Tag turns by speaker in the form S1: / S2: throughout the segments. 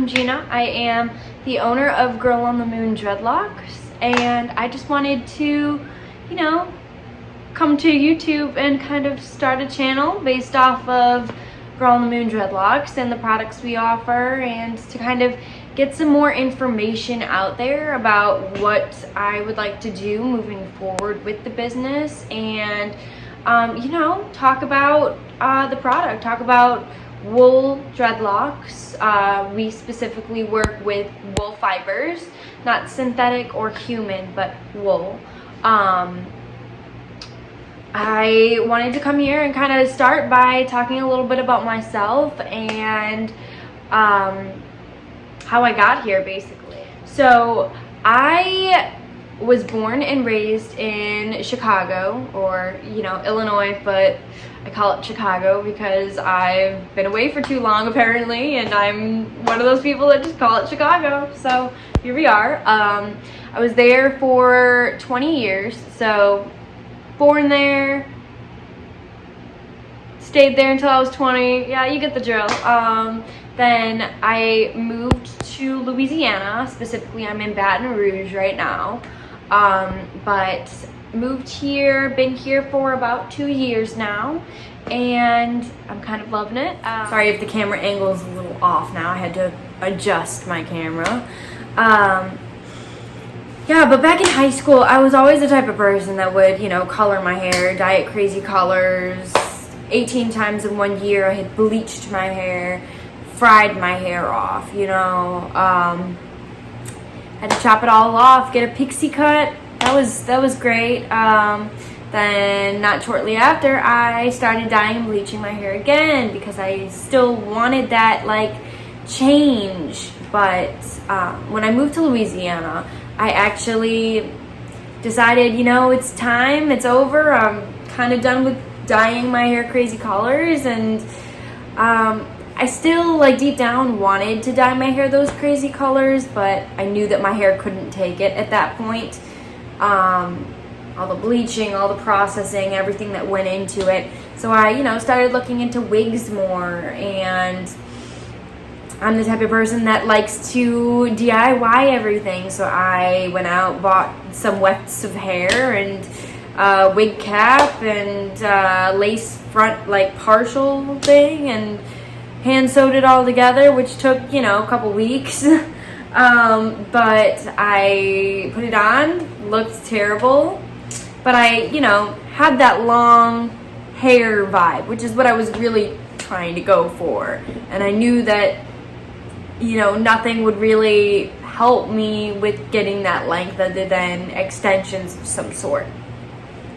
S1: I'm Gina. I am the owner of Girl on the Moon Dreadlocks, and I just wanted to, you know, come to YouTube and kind of start a channel based off of Girl on the Moon Dreadlocks and the products we offer, and to kind of get some more information out there about what I would like to do moving forward with the business, and you know, talk about the product, talk about Wool Dreadlocks. We specifically work with wool fibers, not synthetic or human, but wool. I wanted to come here and kind of start by talking a little bit about myself and how I got here, basically. So I was born and raised in Chicago, or, you know, Illinois, but I call it Chicago because I've been away for too long apparently, and I'm one of those people that just call it Chicago. So here we are. I was there for 20 years, so born there, stayed there until I was 20. Yeah, you get the drill. Then I moved to Louisiana. Specifically, I'm in Baton Rouge right now. But moved here, been here for about 2 years now, and I'm kind of loving it. Sorry if the camera angle is a little off now. I had to adjust my camera. Yeah, but back in high school, I was always the type of person that would, you know, color my hair, dye it crazy colors. 18 times in 1 year, I had bleached my hair, fried my hair off, you know. Had to chop it all off, get a pixie cut. That was great. Then not shortly after, I started dyeing and bleaching my hair again because I still wanted that, like, change. But when I moved to Louisiana, I actually decided, you know, it's time, it's over. I'm kind of done with dyeing my hair crazy colors, and I still, like, deep down wanted to dye my hair those crazy colors, but I knew that my hair couldn't take it at that point. All the bleaching, all the processing, everything that went into it. So I, you know, started looking into wigs more, and I'm the type of person that likes to DIY everything. So I went out, bought some wefts of hair and wig cap and lace front, like, partial thing, and hand sewed it all together, which took, you know, a couple weeks. But I put it on, looked terrible, but I, you know, had that long hair vibe, which is what I was really trying to go for. And I knew that, you know, nothing would really help me with getting that length other than extensions of some sort.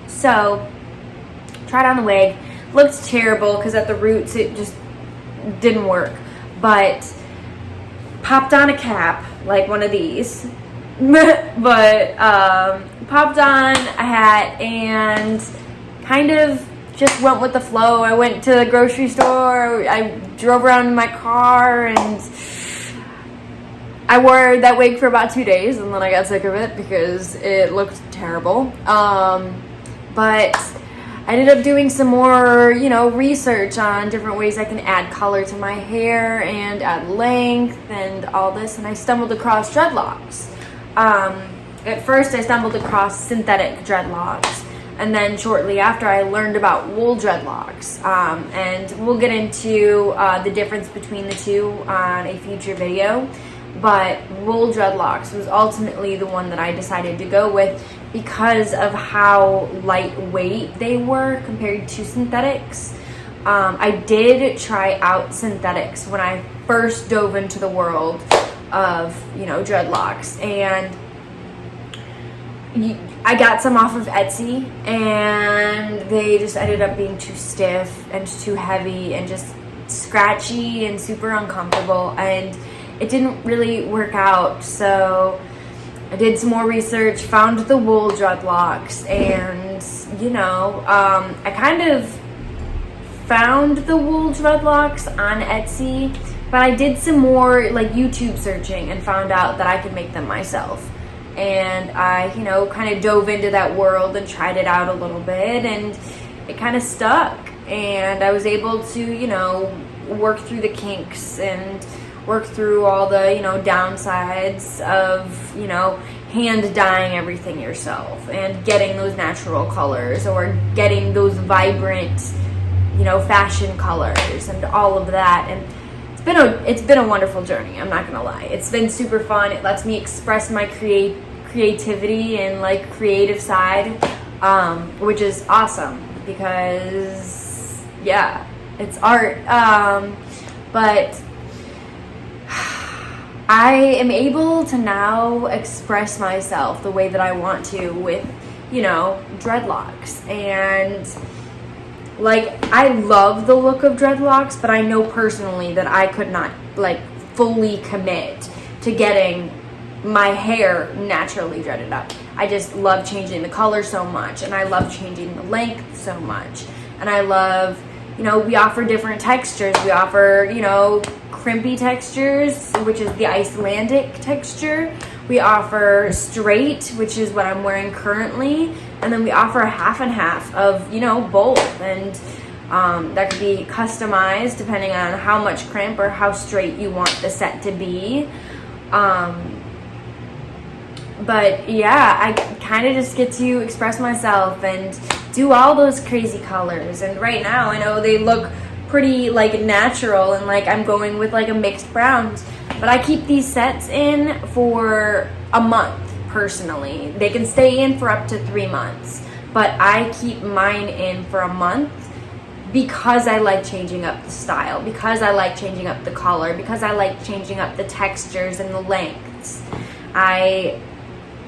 S1: So tried on the wig, looked terrible because at the roots it just didn't work, but popped on a cap, like one of these, but popped on a hat and kind of just went with the flow. I went to the grocery store, I drove around in my car, and I wore that wig for about 2 days, and then I got sick of it because it looked terrible. But I ended up doing some more, you know, research on different ways I can add color to my hair and add length and all this, and I stumbled across dreadlocks. At first I stumbled across synthetic dreadlocks, and then shortly after I learned about wool dreadlocks, and we'll get into the difference between the two on a future video. But wool dreadlocks was ultimately the one that I decided to go with because of how lightweight they were compared to synthetics. I did try out synthetics when I first dove into the world of, you know, dreadlocks, and I got some off of Etsy, and they just ended up being too stiff and too heavy and just scratchy and super uncomfortable, and it didn't really work out. So I did some more research, found the wool dreadlocks, and, you know, I kind of found the wool dreadlocks on Etsy, but I did some more, like, YouTube searching and found out that I could make them myself. And I, you know, kind of dove into that world and tried it out a little bit, and it kind of stuck. And I was able to, you know, work through the kinks and work through all the, you know, downsides of, you know, hand dyeing everything yourself and getting those natural colors or getting those vibrant, you know, fashion colors and all of that. And it's been a wonderful journey, I'm not gonna lie. It's been super fun. It lets me express my creativity and like creative side, which is awesome because yeah, it's art. But I am able to now express myself the way that I want to with, you know, dreadlocks. And like, I love the look of dreadlocks, but I know personally that I could not like fully commit to getting my hair naturally dreaded up. I just love changing the color so much, and I love changing the length so much, and I love, you know, we offer different textures. We offer, you know, crimpy textures, which is the Icelandic texture. We offer straight, which is what I'm wearing currently, and then we offer a half and half of, you know, both. And that could be customized depending on how much crimp or how straight you want the set to be. But yeah, I kind of just get to express myself and do all those crazy colors. And right now, I know they look pretty like natural and like I'm going with like a mixed browns, but I keep these sets in for a month personally. They can stay in for up to 3 months, but I keep mine in for a month because I like changing up the style, because I like changing up the color, because I like changing up the textures and the lengths.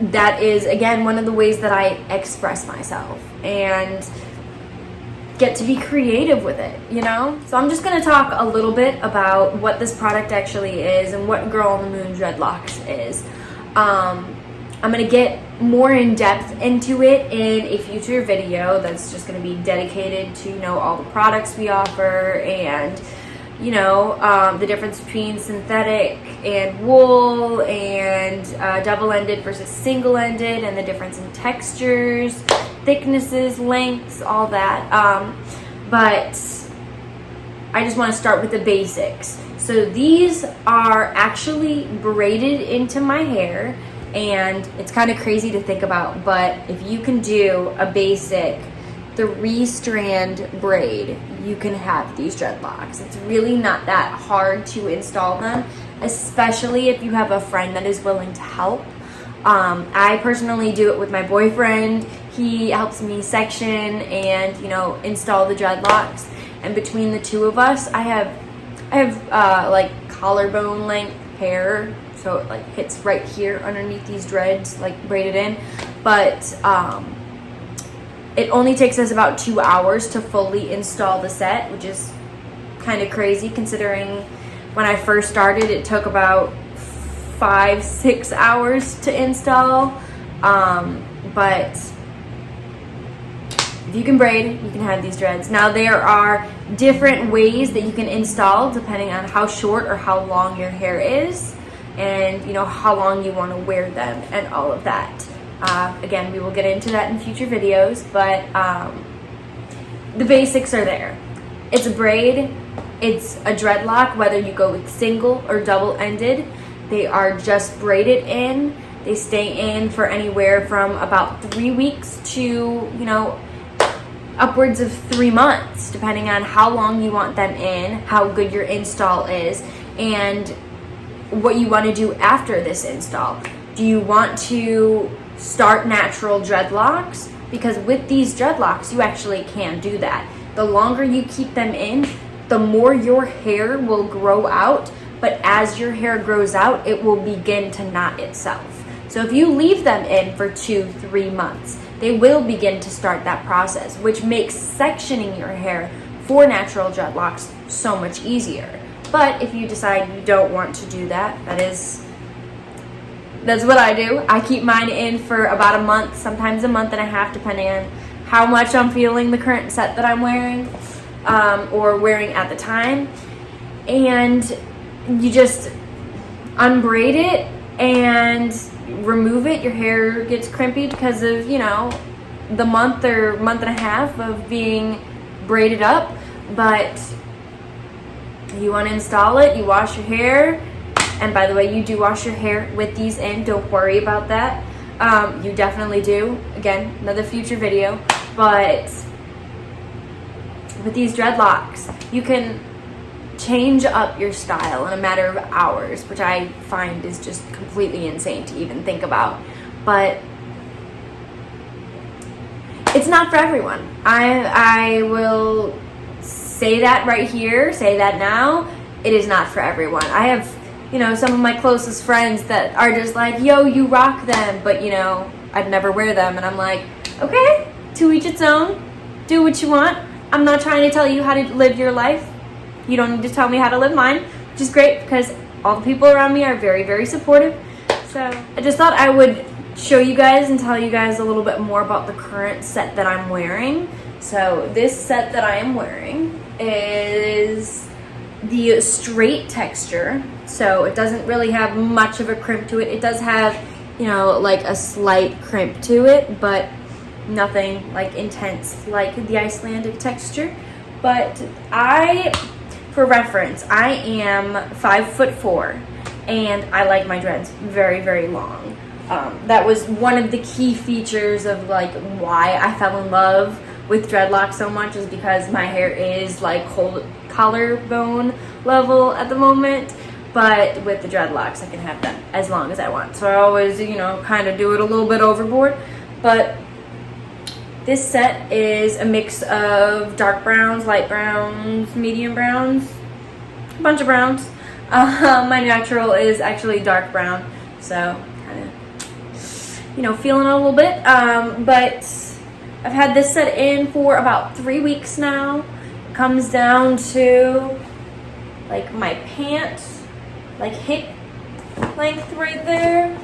S1: That is, again, one of the ways that I express myself and get to be creative with it, you know? So I'm just gonna talk a little bit about what this product actually is and what Girl on the Moon Dreadlocks is. I'm gonna get more in depth into it in a future video that's just gonna be dedicated to, you know, all the products we offer and, you know, the difference between synthetic and wool and double-ended versus single-ended and the difference in textures, thicknesses, lengths, all that. But I just want to start with the basics. So these are actually braided into my hair, and it's kind of crazy to think about, but if you can do a basic 3-strand braid, you can have these dreadlocks. It's really not that hard to install them, especially if you have a friend that is willing to help. I personally do it with my boyfriend. He helps me section and, you know, install the dreadlocks. And between the two of us, I have like collarbone length hair, so it like hits right here underneath these dreads, like braided in. But it only takes us about 2 hours to fully install the set, which is kind of crazy considering when I first started, it took about 5-6 hours to install. But if you can braid, you can have these dreads. Now there are different ways that you can install depending on how short or how long your hair is, and you know how long you want to wear them and all of that. Again, we will get into that in future videos, but the basics are there. It's a braid, it's a dreadlock, whether you go with single or double-ended. They are just braided in. They stay in for anywhere from about 3 weeks to, you know, upwards of 3 months, depending on how long you want them in, how good your install is, and what you want to do after this install. Do you want to start natural dreadlocks? Because with these dreadlocks, you actually can do that. The longer you keep them in, the more your hair will grow out, but as your hair grows out, it will begin to knot itself. So if you leave them in for 2-3 months, they will begin to start that process, which makes sectioning your hair for natural dreadlocks so much easier. But if you decide you don't want to do that, that's what I do. I keep mine in for about a month, sometimes a month and a half, depending on how much I'm feeling the current set that I'm wearing or wearing at the time. And you just unbraid it and remove it. Your hair gets crimpy because of, you know, the month or month and a half of being braided up. But you want to install it, you wash your hair, And by the way, you do wash your hair with these in. Don't worry about that. You definitely do. Again, another future video. But with these dreadlocks, you can change up your style in a matter of hours, which I find is just completely insane to even think about. But it's not for everyone. I will say that right here, say that now. It is not for everyone. I have, you know, some of my closest friends that are just like, yo, you rock them, but you know, I'd never wear them. And I'm like, okay, to each its own. Do what you want. I'm not trying to tell you how to live your life. You don't need to tell me how to live mine, which is great because all the people around me are very, very supportive. So I just thought I would show you guys and tell you guys a little bit more about the current set that I'm wearing. So this set that I am wearing is the straight texture. So it doesn't really have much of a crimp to it. It does have, you know, like a slight crimp to it, but nothing like intense like the Icelandic texture. But for reference, I am 5'4", and I like my dreads very, very long. That was one of the key features of like why I fell in love with dreadlocks so much, is because my hair is like collarbone level at the moment. But with the dreadlocks, I can have them as long as I want. So I always, you know, kind of do it a little bit overboard. But this set is a mix of dark browns, light browns, medium browns, a bunch of browns. My natural is actually dark brown, so kind of, you know, feeling it a little bit. But I've had this set in for about 3 weeks now. It comes down to like my pants, like hip length right there.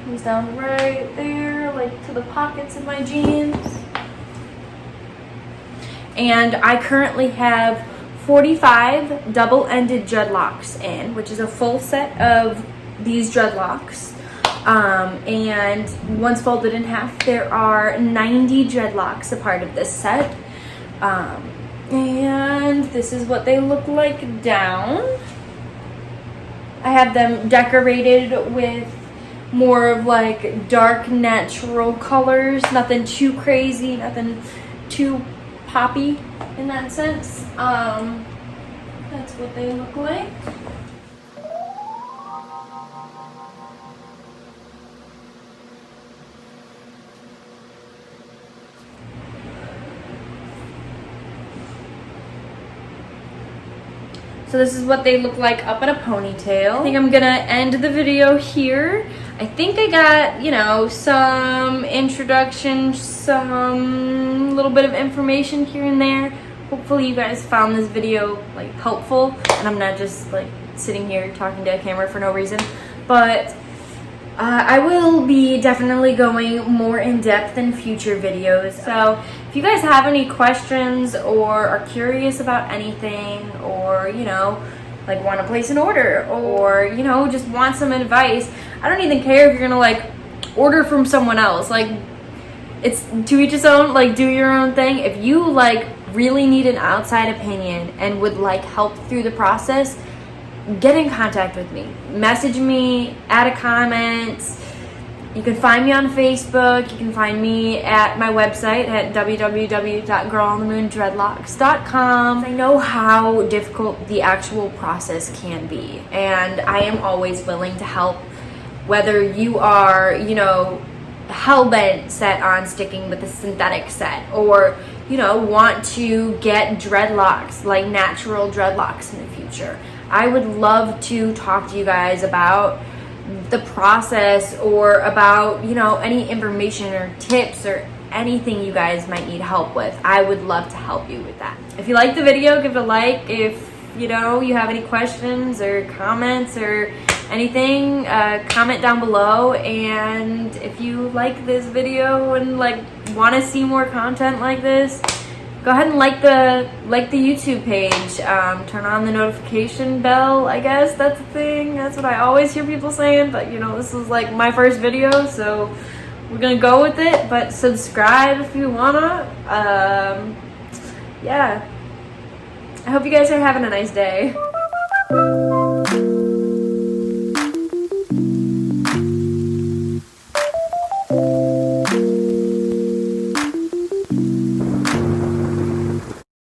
S1: Comes down right there, like to the pockets of my jeans. And I currently have 45 double-ended dreadlocks in, which is a full set of these dreadlocks. And once folded in half, there are 90 dreadlocks a part of this set. And this is what they look like down. I have them decorated with more of like dark natural colors, nothing too crazy, nothing too poppy in that sense. That's what they look like. So this is what they look like up in a ponytail. I think I'm gonna end the video here. I think I got, you know, some introduction, some little bit of information here and there. Hopefully you guys found this video like helpful, and I'm not just like sitting here talking to a camera for no reason. But I will be definitely going more in depth in future videos. So if you guys have any questions or are curious about anything, or, you know, like want to place an order, or, you know, just want some advice, I don't even care if you're gonna like order from someone else. Like, it's to each his own. Like, do your own thing. If you like really need an outside opinion and would like help through the process, get in contact with me. Message me, add a comment. You can find me on Facebook. You can find me at my website at www.girlonthemoondreadlocks.com. I know how difficult the actual process can be, and I am always willing to help, whether you are, you know, hell-bent set on sticking with the synthetic set, or, you know, want to get dreadlocks, like natural dreadlocks in the future. I would love to talk to you guys about the process, or about, you know, any information or tips or anything you guys might need help with. I would love to help you with that. If you like the video, give it a like. If, you know, you have any questions or comments or anything, comment down below. And if you like this video and like want to see more content like this, go ahead and like the YouTube page. Turn on the notification bell, I guess that's the thing. That's what I always hear people saying, but you know, this is like my first video, so we're gonna go with it. But subscribe if you wanna. Yeah. I hope you guys are having a nice day.